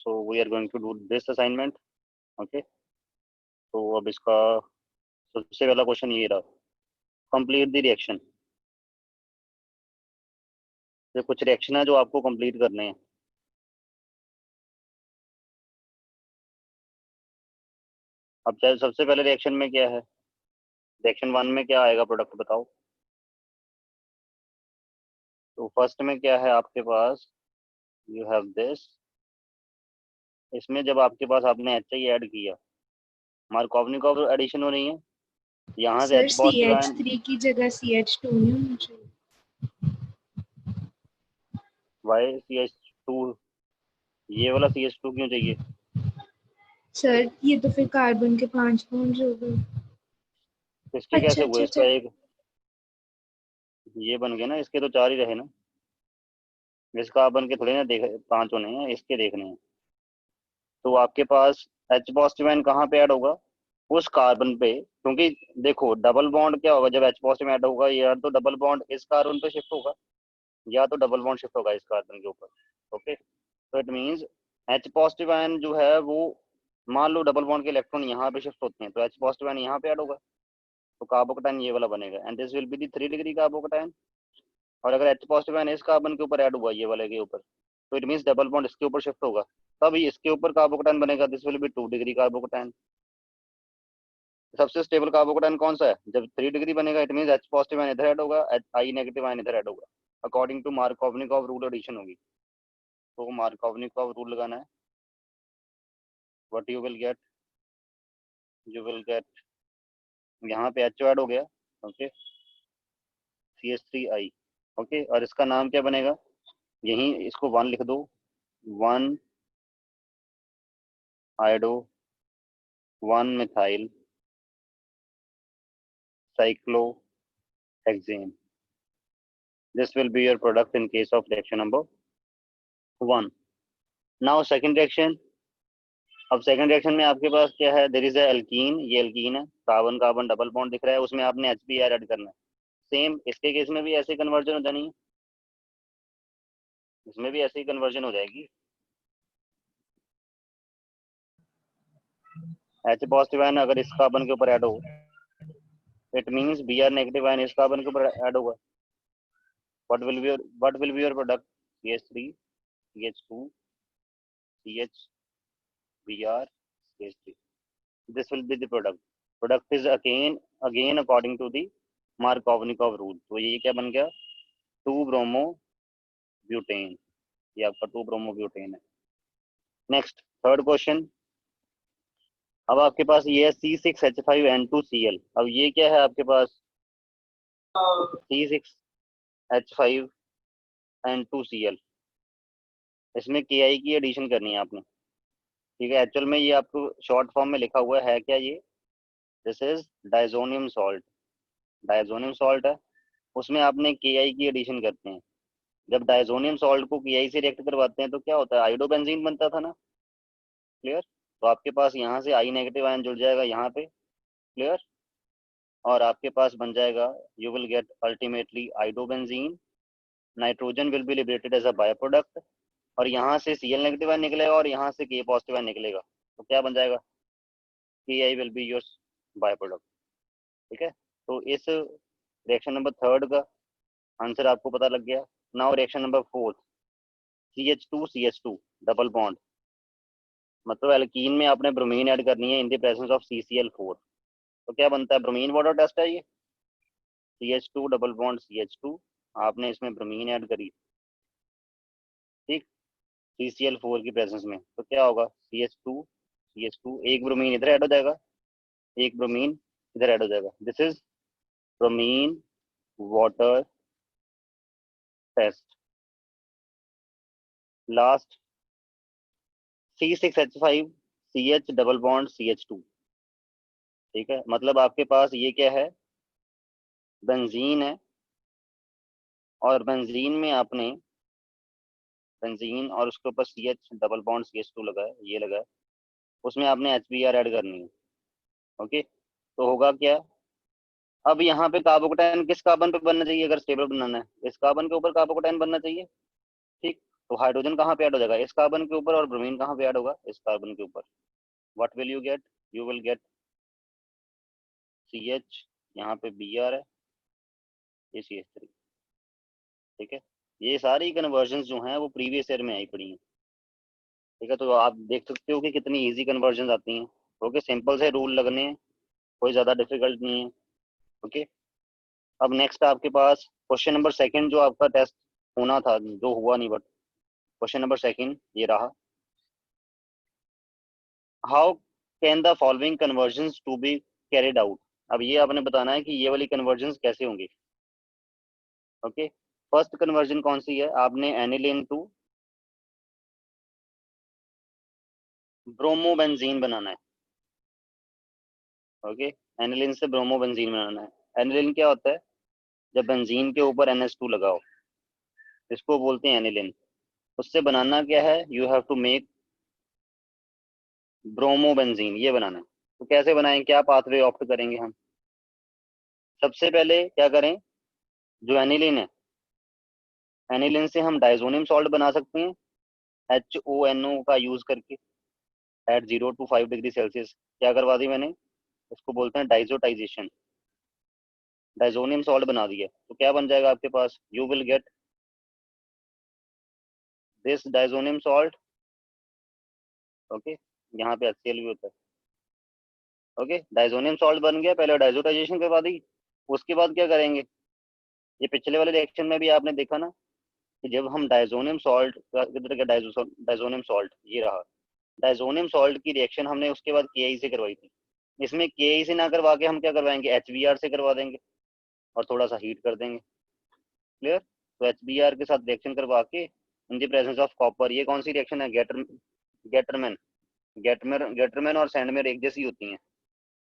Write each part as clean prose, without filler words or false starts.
so we are going to do this assignment. Okay, तो अब इसका सबसे पहला क्वेश्चन ये रहा, कंप्लीट द रिएक्शन। ये कुछ रिएक्शन है जो आपको कंप्लीट करने हैं। अब चाहे सबसे पहले रिएक्शन में क्या है, रिएक्शन 1 में क्या आएगा प्रोडक्ट बताओ। तो फर्स्ट में क्या है आपके पास, यू हैव दिस। इसमें जब आपके पास आपने एच आई ऐड किया, मार्कोवनिकॉव एडिशन हो रही है, यहाँ से sir H positive ion, CH3 की जगह CH2 नहीं होना चाहिए। वाई CH2, ये वाला CH2 क्यों चाहिए? सर ये तो फिर कार्बन के 5 बॉन्ड हो गए। इसके अच्छा कैसे हुए? अच्छा इसका अच्छा, एक ये बन गया ना, इसके तो 4 ही रहे ना। इस कार्बन के थोड़े ना देख 5 होने हैं, इसके देखने हैं। तो आपके पास H पॉजिटिव आयन कहाँ पे ऐड होगा? उस कार्बन पे, क्योंकि देखो डबल बॉन्ड क्या होगा जब H पॉजिटिव ऐड होगा, या तो डबल बॉन्ड इस कार्बन पे शिफ्ट होगा या तो डबल बॉन्ड शिफ्ट होगा इस कार्बन के ऊपर। ओके, तो it means H positive ion जो है वो, मान लो डबल बॉन्ड के इलेक्ट्रॉन यहाँ पे शिफ्ट होते हैं तो H पॉजिटिव आयन यहाँ पे ऐड होगा, तो कार्बोकटायन ये वाला बनेगा, and this will be the 3 degree carbocation. और अगर H पॉजिटिव आयन इस कार्बन के ऊपर ऐड हुआ ये वाले के ऊपर, तो इट मींस डबल बॉन्ड इसके ऊपर शिफ्ट होगा, तब इसके ऊपर कार्बोकटायन बनेगा, this will be 2 degree carbocation. सबसे स्टेबल कार्बोकटायन कौन सा है? जब 3 डिग्री बनेगा it means H positive ion इधर ऐड होगा, I नेगेटिव आयन इधर ऐड होगा, अकॉर्डिंग टू मार्कोवनिकॉव रूल एडिशन होगी। तो मार्कोवनिकॉव रूल लगाना है, व्हाट यू विल गेट, यहाँ पे H ऐड हो गया, ओके, CH3I, ओके, और इसका नाम क्या बनेगा? यहीं इसको 1 लिख दो, 1 iodo 1 methyl cyclohexane. This will be your product in case of reaction number 1. Now second reaction. अब सेकंड रिएक्शन में आपके पास क्या है? देयर इज अ एल्कीन, ये एल्कीन है, कार्बन कार्बन डबल बॉन्ड दिख रहा है, उसमें आपने HBr ऐड करना है। सेम इसके केस में भी ऐसे कन्वर्जन हो जानी है, इसमें भी ऐसे ही कन्वर्जन हो जाएगी। H पॉजिटिव आयन अगर इस कार्बन के ऊपर ऐड हो, it means Br negative ion इस कार्बन के ऊपर ऐड होगा। what will be your product? CH3 CH2 CH Br CH3. This will be the product. Product is again according to the Markovnikov rule. तो ये क्या बन गया? 2 ब्रोमो ब्यूटेन, ये आपका 2 ब्रोमो ब्यूटेन है। Next third question. अब आपके पास ये है C6H5N2Cl। अब ये क्या है आपके पास? C6H5N2Cl, इसमें Ki की एडिशन करनी है आपने, ठीक है। एक्चुअल में ये आपको शॉर्ट फॉर्म में लिखा हुआ है क्या? ये this is diazonium salt, diazonium salt है, उसमें आपने Ki की एडिशन करते हैं। जब डायजोनियम सॉल्ट को Ki से रिएक्ट करवाते हैं तो क्या होता है? आयोडोबेंजीन बनता था ना, क्लियर। तो आपके पास यहाँ से I नेगेटिव आयन जुड़ जाएगा यहाँ पे, क्लियर, और आपके पास बन जाएगा, you will get ultimately iodobenzene, nitrogen will be liberated as a by product, और यहाँ से Cl नेगेटिव आयन निकलेगा और यहाँ से K पॉजिटिव आयन निकलेगा, तो क्या बन जाएगा? Ki will be your by product, ठीक है। तो इस रिएक्शन नंबर थर्ड का आंसर आपको पता लग गया। Now reaction number fourth, CH2 double bond, मतलब एल्कीन में आपने ब्रोमीन ऐड करनी है in the presence of CCl4, तो क्या बनता है? ब्रोमीन वाटर टेस्ट है ये, CH2 डबल बॉन्ड CH2, आपने इसमें ब्रोमीन ऐड करी, ठीक, CCl4 की प्रेजेंस में, तो क्या होगा? CH2 एक ब्रोमीन इधर ऐड हो जाएगा, एक ब्रोमीन इधर ऐड हो जाएगा, this is bromine water test. Last C6H5CH double bond CH2, ठीक है, मतलब आपके पास ये क्या है? बेंजीन है, और बेंजीन में आपने बेंजीन और उसके ऊपर CH डबल बॉन्ड CH2 लगा है, ये लगा है, उसमें आपने HBr ऐड करनी है, ओके। तो होगा क्या? अब यहाँ पे कार्बोकटायन किस कार्बन पे बनना चाहिए? अगर स्टेबल बनाना है इस कार्बन के ऊपर कार्बोकटायन बनना चाहिए, ठीक। तो हाइड्रोजन कहाँ पे ऐड हो जाएगा, इस कार्बन के ऊपर, और ब्रोमीन कहाँ पे ऐड होगा, इस कार्बन के ऊपर. What will you will gate CH, यहाँ पे Br है, ये CH3. ठीक है, ये सारी कन्वर्जन जो हैं वो प्रीवियस ईयर में आई पड़ी हैं. ठीक है, तो आप देख सकते हो कि कितनी इजी कन्वर्जन आती हैं. ओके, सिंपल से रूल लगने हैं, कोई ज़्यादा डिफिकल्ट नहीं है. ओके, अब नेक्स्ट आपके पास क्वेश्चन नंबर सेकंड, जो आपका टेस्ट होना था, जो हुआ नहीं, बट क्वेश्चन नंबर सेकंड ये रहा. How can the following conversion to be carried out. अब ये आपने बताना है कि ये वाली कन्वर्जन कैसे होंगी. ओके, फर्स्ट कन्वर्जन कौन सी है, आपने एनिलीन टू ब्रोमोबेंजीन बनाना है. ओके, एनिलीन से ब्रोमोबेंजीन बनाना है. एनिलीन क्या होता है, जब बेंजीन के ऊपर NH2 लगाओ, इसको बोलते हैं एनिलीन. उससे बनाना क्या है, you have to make bromobenzene, ये बनाना है. तो कैसे बनाएं, क्या पाथवे ऑप्ट करेंगे हम. सबसे पहले क्या करें, जो एनिलीन है, एनिलीन से हम डाइजोनियम सॉल्ट बना सकते हैं HONO का यूज करके एट 0 to 5 डिग्री सेल्सियस. क्या करवा दी मैंने, इसको बोलते हैं डाइजोटाइजेशन. डाइजोनियम सॉल्ट बना दिया, तो क्या बन जाएगा आपके पास, you will get this diazonium salt. Okay, यहाँ पे HCl भी होता है. ओके, डाइजोनियम सॉल्ट बन गया, पहले डाइजोटाइजेशन करवा दी. उसके बाद क्या करेंगे, ये पिछले वाले रिएक्शन में भी आपने देखा ना, कि जब हम डाइजोनियम सॉल्ट, किधर का डाइजोनियम सॉल्ट, ये रहा. डाइजोनियम सॉल्ट की रिएक्शन हमने उसके बाद KI से करवाई थी. इसमें KI से ना करवा के हम क्या करवाएंगे, HBr से करवा देंगे, और थोड़ा सा हीट कर देंगे. क्लियर. तो HBr के साथ रिएक्शन करवा के in the presence of copper, ये कौन सी रिएक्शन है, गेटरमैन. गेटरमैन और सैंडमेर एक जैसी होती हैं.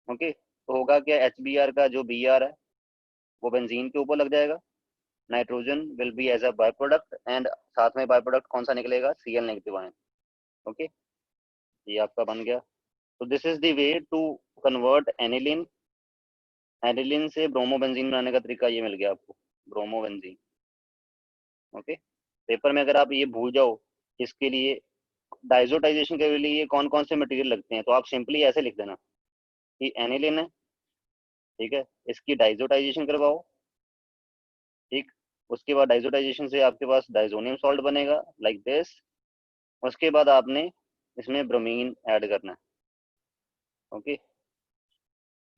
ओके, तो होगा क्या, HBr का जो Br है वो बेंजीन के ऊपर लग जाएगा. Nitrogen will be as a by product, and साथ में बाय प्रोडक्ट कौन सा निकलेगा, Cl नेगेटिव आयन. ओके, ये आपका बन गया. तो this is the way to convert aniline. Aniline से ब्रोमोबेंजीन बनाने का तरीका ये मिल गया आपको, ब्रोमोबेंजीन. ओके, पेपर में अगर आप ये भूल जाओ, इसके लिए डाइजोटाइजेशन के लिए कौन कौन से मटेरियल लगते हैं, तो आप सिंपली ऐसे लिख देना कि एनिलीन है, ठीक है, इसकी डाइजोटाइजेशन करवाओ. ठीक, उसके बाद डाइजोटाइजेशन से आपके पास डाइजोनियम सॉल्ट बनेगा लाइक दिस. उसके बाद आपने इसमें ब्रोमीन ऐड करना है. ओके,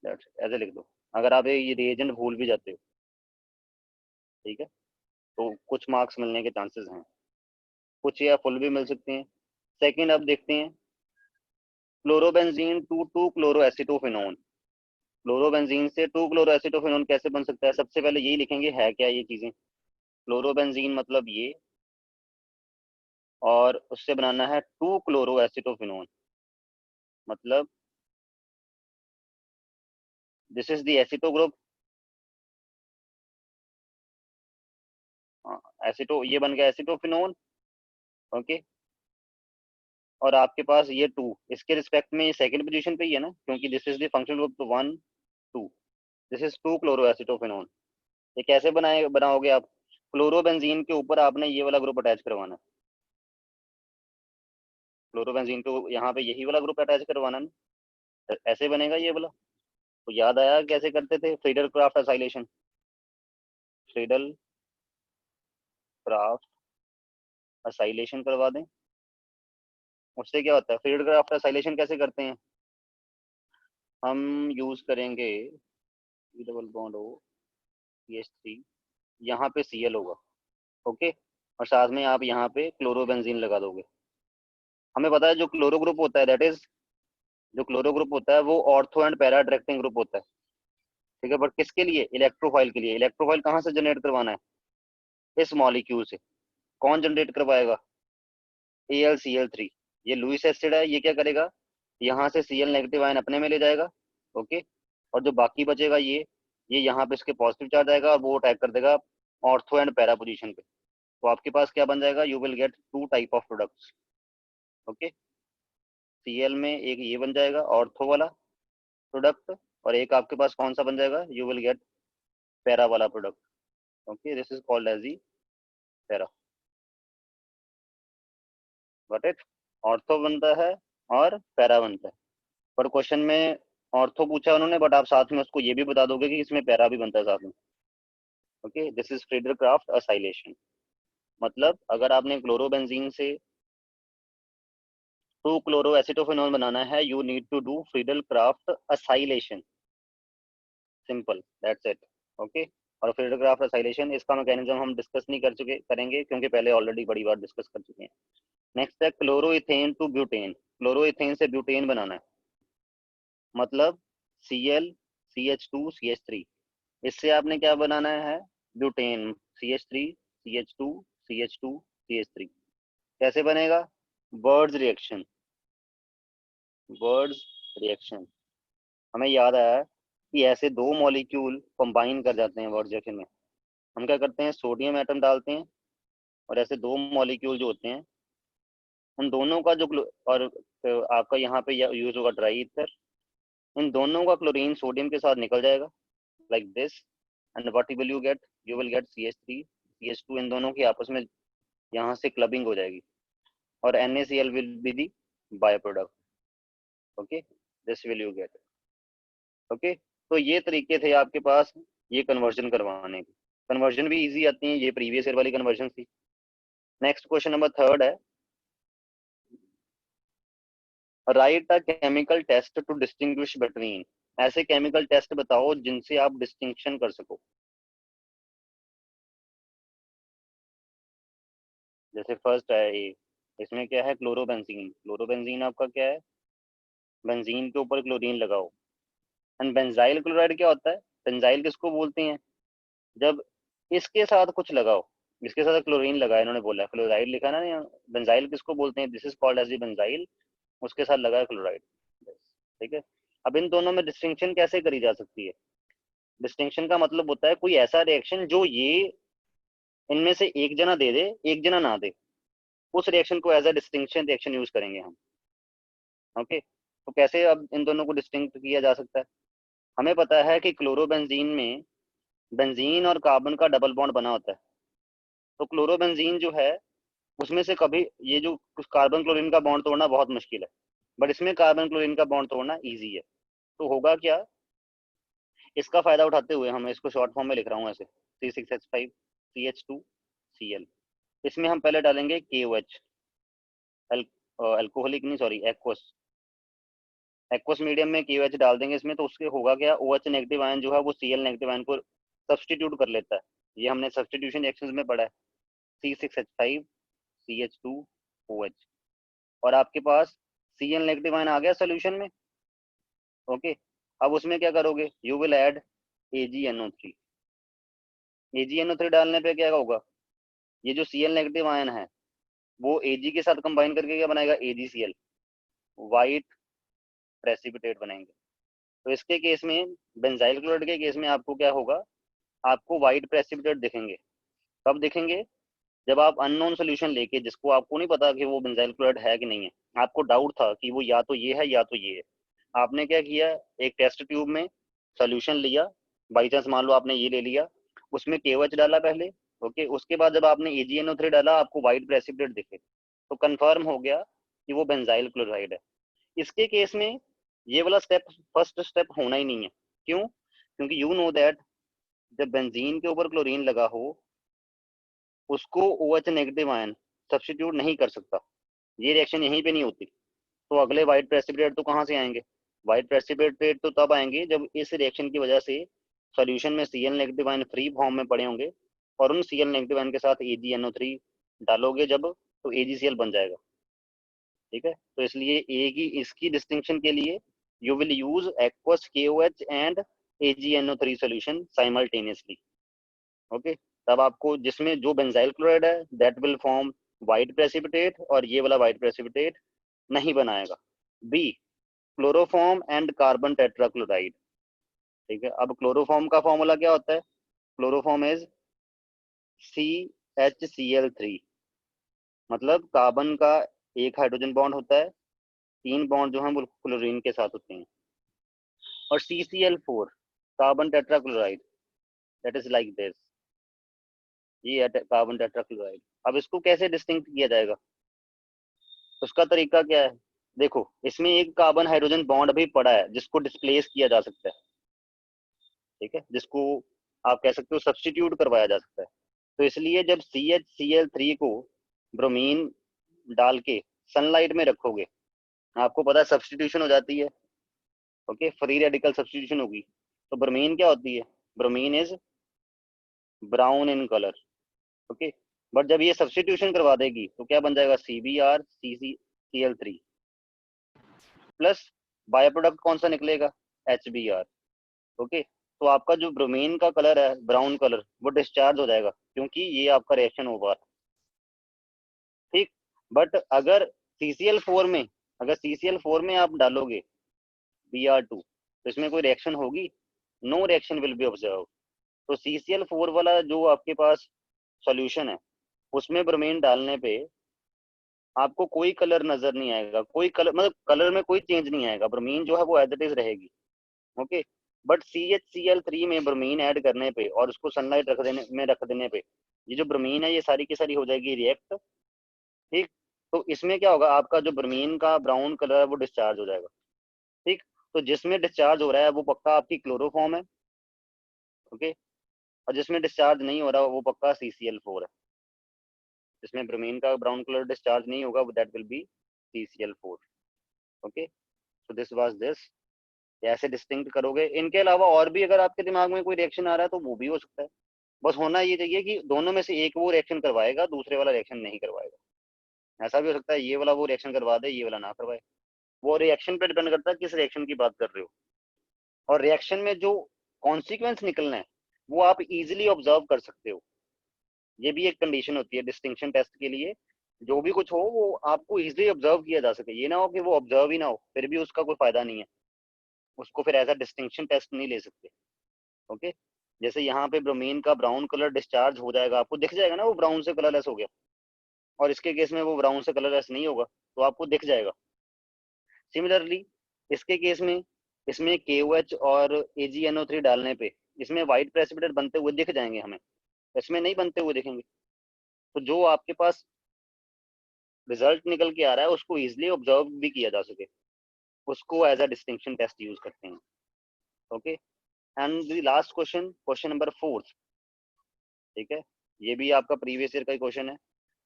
ऐसे लिख दो. अगर आप ये रिएजेंट भूल भी जाते हो, ठीक है, तो कुछ मार्क्स मिलने के चांसेस हैं, कुछ या फुल भी मिल सकते हैं. सेकंड अब देखते हैं, क्लोरोबेंजीन टू 2-क्लोरोएसिटोफेनोन. क्लोरोबेंजीन से 2-क्लोरोएसिटोफेनोन कैसे बन सकता है, सबसे पहले यही लिखेंगे है क्या ये चीजें. क्लोरोबेंजीन मतलब ये, और उससे बनाना है 2-क्लोरोएसिटोफेनोन, मतलब this is the aceto group. Aceto, ये बन गया एसिटोफेनोन. ओके, और आपके पास ये 2, इसके रिस्पेक्ट में ये सेकंड पोजीशन पे ही है ना, क्योंकि this is the functional group, तो 1 2, दिस इज 2-क्लोरोएसिटोफेनोन. ये कैसे बनाओगे आप, क्लोरोबेंजीन के ऊपर आपने ये वाला ग्रुप अटैच करवाना है. क्लोरोबेंजीन को यहाँ पे यही वाला ग्रुप अटैच करवाना है ना, ऐसे बनेगा ये वाला. तो याद आया कैसे करते थे, Friedel craft acylation. Friedel craft acylation करवा दें, उससे क्या होता है, फ्रीडल क्राफ्ट असाइलेशन कैसे करते हैं, हम यूज करेंगे डबल बॉन्ड ओ CH3, यहाँ पे Cl होगा. ओके, और साथ में आप यहाँ पे क्लोरोबेंजीन लगा दोगे. हमें पता है जो क्लोरो ग्रुप होता है, दैट इज, जो क्लोरो ग्रुप होता है वो ortho and para attracting group होता है. ठीक है, बट किसके लिए, इलेक्ट्रोफाइल के लिए. इलेक्ट्रोफाइल कहाँ से जनरेट करवाना है, इस मॉलिक्यूल से. कौन जनरेट करवाएगा, AlCl3. ये लुईस एसिड है, ये क्या करेगा, यहाँ से Cl नेगेटिव आयन अपने में ले जाएगा. ओके, और जो बाकी बचेगा ये यहाँ पे इसके पॉजिटिव चार्ज आएगा, और वो अटैक कर देगा ऑर्थो एंड पैरा पोजीशन पे. तो आपके पास क्या बन जाएगा, you will gate 2 type of products. Okay, Cl में एक ये बन जाएगा ऑर्थो वाला प्रोडक्ट, और एक आपके पास कौन सा बन जाएगा, यू विल गेट पैरा वाला product. Okay, this is called as the para. Got it. Ortho बनता है और पैरा बनता है, पर क्वेश्चन में ऑर्थो पूछा उन्होंने, बट आप साथ में उसको ये भी बता दोगे कि इसमें पैरा भी बनता है साथ में। Okay, this is Friedel Crafts acylation. मतलब अगर आपने क्लोरोबेंजीन से 2 क्लोरो एसिटोफेनॉल बनाना है, you need to do Friedel Crafts acylation, simple, that's it. Okay, और फ्रीडरक्राफ्ट असाइलेशन इसका मैकेनिज्म हम डिस्कस नहीं करेंगे क्योंकि पहले ऑलरेडी बड़ी बार डिस्कस कर चुके हैं। नेक्स्ट है क्लोरोइथेन टू ब्यूटेन। क्लोरोइथेन से ब्यूटेन बनाना है, मतलब Cl CH2 CH3, इससे आपने क्या बनाना है, butane, CH3 CH2 CH2 CH3। कैसे बनेगा, बर्ड्स रिएक्शन, बर्ड्स रिएक्शन। हमें याद आया कि ऐसे दो मॉलिक्यूल कंबाइन कर जाते हैं बर्ड्स रिएक्शन में। हम क्या करते हैं, सोडियम एटम डालते हैं, और ऐसे दो मॉलिक्यूल जो होते हैं उन दोनों का जो और आपका यहाँ पे यूज होगा ड्राई ईथर, इन दोनों का क्लोरीन सोडियम के साथ निकल जाएगा like this, and what will you get, you will gate CH3 CH2, इन दोनों की आपस में यहाँ से क्लबिंग हो जाएगी, और NaCl will be the by product. Okay, this will you get. Okay, तो ये तरीके थे आपके पास ये कन्वर्जन करवाने के। कन्वर्जन भी इजी आती है, ये प्रीवियस ईयर वाली कन्वर्जन थी। नेक्स्ट क्वेश्चन नंबर 3 है, right a chemical test to distinguish between. ऐसे केमिकल टेस्ट बताओ जिनसे आप डिस्टिंक्शन कर सको। जैसे फर्स्ट है ए, इसमें क्या है, क्लोरोबेंजीन। क्लोरोबेंजीन आपका क्या है, बेंजीन के ऊपर क्लोरीन लगाओ। एंड बेंजाइल क्लोराइड क्या होता है, बेंजाइल किसको बोलते हैं, जब इसके साथ कुछ लगाओ, इसके साथ क्लोरीन लगा, इन्होंने बोला क्लोराइड लिखा ना यहाँ, बेंजाइल किसको बोलते हैं, this is called as benzyl, उसके साथ लगा है क्लोराइड। ठीक है, अब इन दोनों में डिस्टिंक्शन कैसे करी जा सकती है, डिस्टिंक्शन का मतलब होता है कोई ऐसा रिएक्शन जो ये इनमें से एक जना दे दे एक जना ना दे, उस रिएक्शन को as a distinction reaction use करेंगे हम। ओके, तो कैसे अब इन दोनों को डिस्टिंक्ट किया जा सकता है, हमें पता है कि क्लोरोबेंजीन में बेंजीन और कार्बन का डबल बॉन्ड बना होता है, तो क्लोरोबेंजीन जो है उसमें से कभी ये जो कार्बन क्लोरीन का बॉन्ड तोड़ना बहुत मुश्किल है, बट इसमें कार्बन क्लोरीन का बॉन्ड तोड़ना इजी है। तो होगा क्या, इसका फायदा उठाते हुए हम इसको शॉर्ट फॉर्म में लिख रहा हूँ ऐसे, C6H5 CH2Cl, इसमें हम पहले डालेंगे KOH, अल्कोहलिक नहीं, सॉरी, एक्वस, एक्वस मीडियम में KOH डाल देंगे इसमें, तो उसके होगा क्या, OH नेगेटिव आयन जो है वो Cl नेगेटिव आयन को सब्सटीट्यूट कर लेता है, ये हमने सब्सटीट्यूशन रिएक्शंस में पढ़ा है, C6H5 CH2OH, और आपके पास Cl नेगेटिव आयन आ गया सोल्यूशन में। ओके, अब उसमें क्या करोगे, you will add AgNO3। AgNO3 डालने पे क्या होगा, ये जो Cl नेगेटिव आयन है वो Ag के साथ कंबाइन करके क्या बनाएगा, AgCl, वाइट प्रेसिपिटेट बनेंगे। तो इसके केस में, बेंजाइल क्लोराइड के केस में आपको क्या होगा, आपको वाइट प्रेसिपिटेट दिखेंगे। कब दिखेंगे, जब आप अननोन सोल्यूशन लेके, जिसको आपको नहीं पता कि वो बेंजाइल क्लोराइड है कि नहीं है, आपको डाउट था कि वो या तो ये है या तो ये है, आपने क्या किया, एक टेस्ट ट्यूब में सोल्यूशन लिया, बाई चांस मान लो आपने ये ले लिया, उसमें KOH डाला पहले। ओके, उसके बाद जब आपने AgNO3 डाला, आपको वाइट प्रेसिपिटेट दिखे, तो कंफर्म हो गया कि वो बेंजाइल क्लोराइड है। इसके केस में ये वाला स्टेप, फर्स्ट स्टेप होना ही नहीं है। क्यों, क्योंकि यू नो दैट जब बेंजीन के ऊपर क्लोरीन लगा हो, उसको OH नेगेटिव आयन सब्सटीट्यूट नहीं कर सकता, ये रिएक्शन यहीं पे नहीं होती। तो अगले वाइट प्रेसिपिटेट तो कहाँ से आएंगे, वाइट प्रेसिपिटेट तो तब आएंगे जब इस रिएक्शन की वजह से सॉल्यूशन में Cl negative ion free form में पड़े होंगे, और उन Cl नेगेटिव आयन के साथ AgNO3 डालोगे जब, तो AgCl बन जाएगा। ठीक है, तो इसलिए ए की इसकी डिस्टिंक्शन के लिए you will use aqueous KOH and AgNO3 solution simultaneously. Okay, तब आपको जिसमें जो बेंजाइल क्लोराइड है that will form white precipitate, और ये वाला वाइट प्रेसिपिटेट नहीं बनाएगा। B, chloroform and carbon tetrachloride. ठीक है, अब क्लोरोफॉर्म का फॉर्मूला क्या होता है, क्लोरोफॉर्म इज CHCl3, मतलब कार्बन का एक हाइड्रोजन बॉन्ड होता है, 3 बॉन्ड जो हैं वो क्लोरीन के साथ होते हैं, और CCl4 carbon tetrachloride, that is like this, ये है कार्बन टेट्राक्लोराइड। अब इसको कैसे डिस्टिंक्ट किया जाएगा, उसका तरीका क्या है, देखो इसमें एक कार्बन हाइड्रोजन बॉन्ड अभी पड़ा है जिसको डिस्प्लेस किया जा सकता है, ठीक है, जिसको आप कह सकते हो सब्स्टिट्यूट करवाया जा सकता है। तो इसलिए जब CHCl3 को ब्रोमीन डाल के सनलाइट में रखोगे, आपको पता है सब्स्टिट्यूशन हो जाती है, ओके, फ्री रेडिकल सब्स्टिट्यूशन होगी। तो ब्रोमीन क्या होती है, bromine is brown in colour, okay. But जब ये सब्स्टिट्यूशन करवा देगी तो क्या बन जाएगा, CbR CCCl3 plus by product कौन सा निकलेगा, HBr, ओके। तो आपका जो ब्रोमीन का कलर है ब्राउन कलर वो डिस्चार्ज हो जाएगा क्योंकि ये आपका रिएक्शन ओवर, ठीक। बट अगर CCl4 में, अगर CCl4 में आप डालोगे Br2 तो इसमें कोई रिएक्शन होगी, no reaction will be observe. तो CCl4 वाला जो आपके पास सॉल्यूशन है उसमें ब्रोमीन डालने पे आपको कोई कलर नजर नहीं आएगा, कोई कलर मतलब कलर में कोई चेंज नहीं आएगा, ब्रोमीन जो है वो एज इट इज रहेगी, ओके। बट CHCl3 में ब्रोमीन ऐड करने पे और उसको सनलाइट रख देने पे ये जो ब्रोमीन है ये सारी की सारी हो जाएगी रिएक्ट, ठीक। तो इसमें क्या होगा, आपका जो ब्रोमीन का ब्राउन कलर है वो डिस्चार्ज हो जाएगा, ठीक। तो जिसमें डिस्चार्ज हो रहा है वो पक्का आपकी क्लोरोफॉर्म है, ओके, और जिसमें डिस्चार्ज नहीं हो रहा वो पक्का CCl4 है। जिसमें ब्रोमीन का ब्राउन कलर डिस्चार्ज नहीं होगा that will be CCl4, okay. So this was this, ऐसे डिस्टिंक्ट करोगे। इनके अलावा और भी अगर आपके दिमाग में कोई रिएक्शन आ रहा है तो वो भी हो सकता है, बस होना ये चाहिए कि दोनों में से एक वो रिएक्शन करवाएगा दूसरे वाला रिएक्शन नहीं करवाएगा। ऐसा भी हो सकता है ये वाला वो रिएक्शन करवा दे ये वाला ना करवाए, वो रिएक्शन पे डिपेंड करता है किस रिएक्शन की बात कर रहे हो। और रिएक्शन में जो कॉन्सिक्वेंस निकलना है वो आप इजिली ऑब्जर्व कर सकते हो, ये भी एक कंडीशन होती है डिस्टिंक्शन टेस्ट के लिए। जो भी कुछ हो वो आपको इजिली ऑब्जर्व किया जा सके, ये ना हो कि वो ऑब्जर्व ही ना हो फिर भी उसका कोई फायदा नहीं है, उसको फिर एज अ डिस्टिंक्शन टेस्ट नहीं ले सकते, ओके। जैसे यहाँ पे ब्रोमीन का ब्राउन कलर डिस्चार्ज हो जाएगा, आपको दिख जाएगा ना वो ब्राउन से कलरलेस हो गया, और इसके केस में वो ब्राउन से कलरलेस नहीं होगा तो आपको दिख जाएगा। सिमिलरली इसके केस में इसमें KOH और AgNO3 डालने पे इसमें व्हाइट प्रेसिपिटेट बनते हुए दिख जाएंगे हमें, इसमें नहीं बनते हुए दिखेंगे। तो जो आपके पास रिजल्ट निकल के आ रहा है उसको इजिली ऑब्जर्व भी किया जा सके, उसको as a distinction test use करते हैं, okay. And the last question, question number 4, ठीक है, ये भी आपका प्रीवियस ईयर का ही क्वेश्चन है।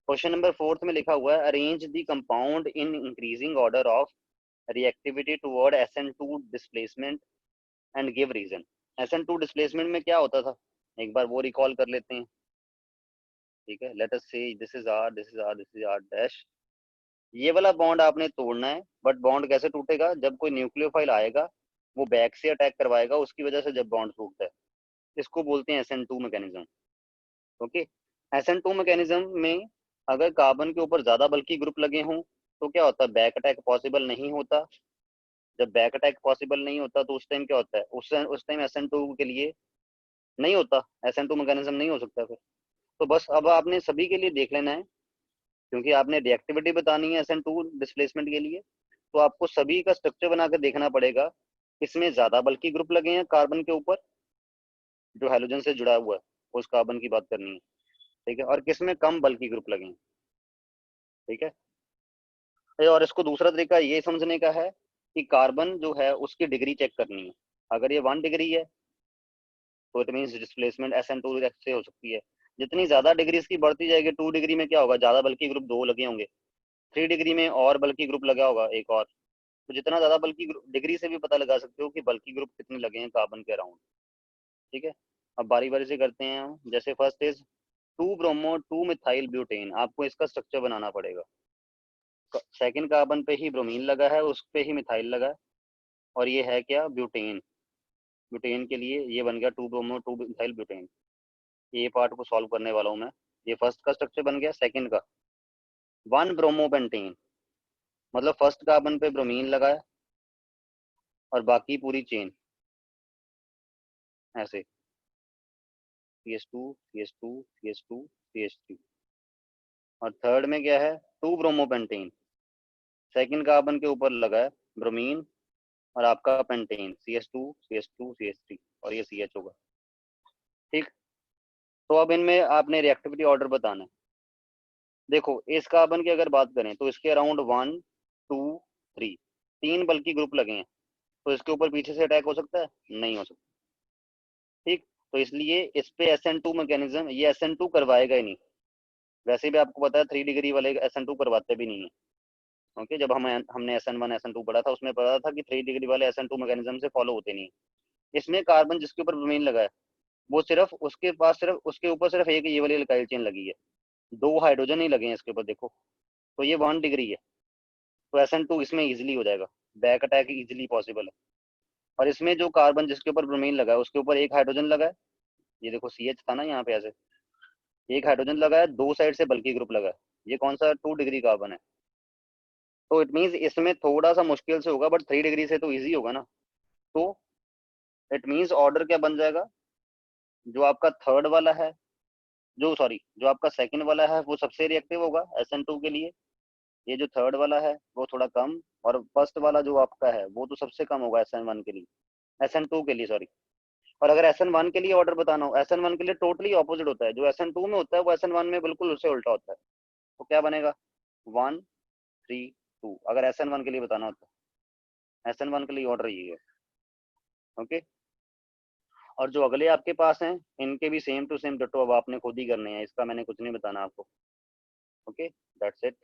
क्वेश्चन नंबर 4 में लिखा हुआ है arrange the compound in increasing order of reactivity toward SN2 displacement and give reason. SN2 displacement में क्या होता था एक बार वो रिकॉल कर लेते हैं, ठीक है। लेट अस से this is R, this is R, this is R dash. ये वाला बॉन्ड आपने तोड़ना है, बट बॉन्ड कैसे टूटेगा, जब कोई न्यूक्लियोफाइल आएगा वो बैक से अटैक करवाएगा, उसकी वजह से जब बॉन्ड टूटता है, इसको बोलते हैं SN2 mechanism, okay. SN2 mechanism में अगर कार्बन के ऊपर ज्यादा बल्कि ग्रुप लगे हों तो क्या होता है, बैक अटैक पॉसिबल नहीं होता। जब बैक अटैक पॉसिबल नहीं होता तो उस टाइम क्या होता है, उस टाइम SN2 के लिए नहीं होता, SN2 मैकेनिज्म नहीं हो सकता फिर। तो बस अब आपने सभी के लिए देख लेना है, क्योंकि आपने रिएक्टिविटी बतानी है SN2 डिस्प्लेसमेंट के लिए, तो आपको सभी का स्ट्रक्चर बना कर देखना पड़ेगा किसमें ज्यादा बल्कि ग्रुप लगे हैं कार्बन के ऊपर जो हाइड्रोजन से जुड़ा हुआ है, उस कार्बन की बात करनी है, ठीक है, और किसमें कम बल्कि ग्रुप लगे हैं, ठीक है। और इसको दूसरा तरीका ये समझने का है कि कार्बन जो है उसकी डिग्री चेक करनी है। अगर ये 1 डिग्री है तो इट मीन डिस्प्लेसमेंट SN2 से हो सकती है। जितनी ज्यादा डिग्री इसकी बढ़ती जाएगी, 2 डिग्री में क्या होगा, ज्यादा बल्कि ग्रुप 2 लगे होंगे, 3 डिग्री में और बल्कि ग्रुप लगा होगा एक और। तो जितना ज्यादा बल्कि डिग्री से भी पता लगा सकते हो कि बल्कि ग्रुप कितने लगे हैं कार्बन के अराउंड, ठीक है। अब बारी बारी से करते हैं हम। जैसे first is 2 bromo 2 methyl butane, आपको इसका स्ट्रक्चर बनाना पड़ेगा। सेकंड कार्बन पे ही ब्रोमीन लगा है, उस पे ही मिथाइल लगा है, और ये है क्या, ब्यूटेन। ब्यूटेन के लिए ये बन गया 2 ब्रोमो 2 मिथाइल ब्यूटेन। ये पार्ट को सॉल्व करने वाला हूँ मैं। ये फर्स्ट का स्ट्रक्चर बन गया। सेकंड का 1 ब्रोमोपेंटेन, मतलब फर्स्ट कार्बन पे ब्रोमीन लगा है और बाकी पूरी चेन ऐसे CH2 CH2 CH2 CH3। और थर्ड में क्या है, 2 ब्रोमोपेंटेन, सेकंड कार्बन के ऊपर लगा है ब्रोमीन और आपका पेंटेन CH2 CH2 CH3 और ये CH होगा, ठीक। तो अब इनमें आपने रिएक्टिविटी ऑर्डर बताना है। देखो इस कार्बन की अगर बात करें तो इसके अराउंड 1 2 3 3 बल्कि ग्रुप लगे हैं, तो इसके ऊपर पीछे से अटैक हो सकता है? नहीं हो सकता। ठीक, तो इसलिए इस पे SN2 मैकेनिज्म, ये SN2 करवाएगा ही नहीं। वैसे भी आपको पता है 3 डिग्री वाले SN2 करवाते भी नहीं है। ओके, जब हमने SN1 SN2 पढ़ा था उसमें पता था कि 3 डिग्री वाले SN2 मैकेनिज्म से फॉलो होते नहीं। इसमें कार्बन जिसके ऊपर ब्रोमीन लगा है वो सिर्फ उसके पास सिर्फ उसके ऊपर सिर्फ एक ये वाली एल्काइल चेन लगी है, 2 हाइड्रोजन ही लगे हैं इसके ऊपर, देखो। तो ये 1 डिग्री है, तो SN2 इसमें इजिली हो जाएगा, बैक अटैक इजिली पॉसिबल है। और इसमें जो कार्बन जिसके ऊपर ब्रोमीन लगा है उसके ऊपर एक हाइड्रोजन लगा है, ये देखो CH था ना यहाँ पे, ऐसे एक हाइड्रोजन लगा है, 2 साइड से बल्कि ग्रुप लगा है, ये कौन सा 2 डिग्री कार्बन है। तो इट मीन्स इसमें थोड़ा सा मुश्किल से होगा, बट 3 डिग्री से तो इजी होगा ना। तो इट मीन्स ऑर्डर क्या बन जाएगा, जो आपका थर्ड वाला है, जो आपका सेकंड वाला है वो सबसे रिएक्टिव होगा SN2 के लिए। ये जो थर्ड वाला है वो थोड़ा कम, और फर्स्ट वाला जो आपका है वो तो सबसे कम होगा SN1 के लिए, SN2 के लिए सॉरी। और अगर SN1 के लिए ऑर्डर बताना हो, SN1 के लिए टोटली ऑपोजिट होता है, जो SN2 में होता है वो SN1 में बिल्कुल उससे उल्टा होता है। तो क्या बनेगा 1 3 2, अगर SN1 के लिए बताना होता है, SN1 के लिए ऑर्डर ये है। ओके, और जो अगले आपके पास हैं इनके भी सेम टू सेम डिट्टो अब आपने खुद ही करने हैं, इसका मैंने कुछ नहीं बताना आपको। Okay, that's it.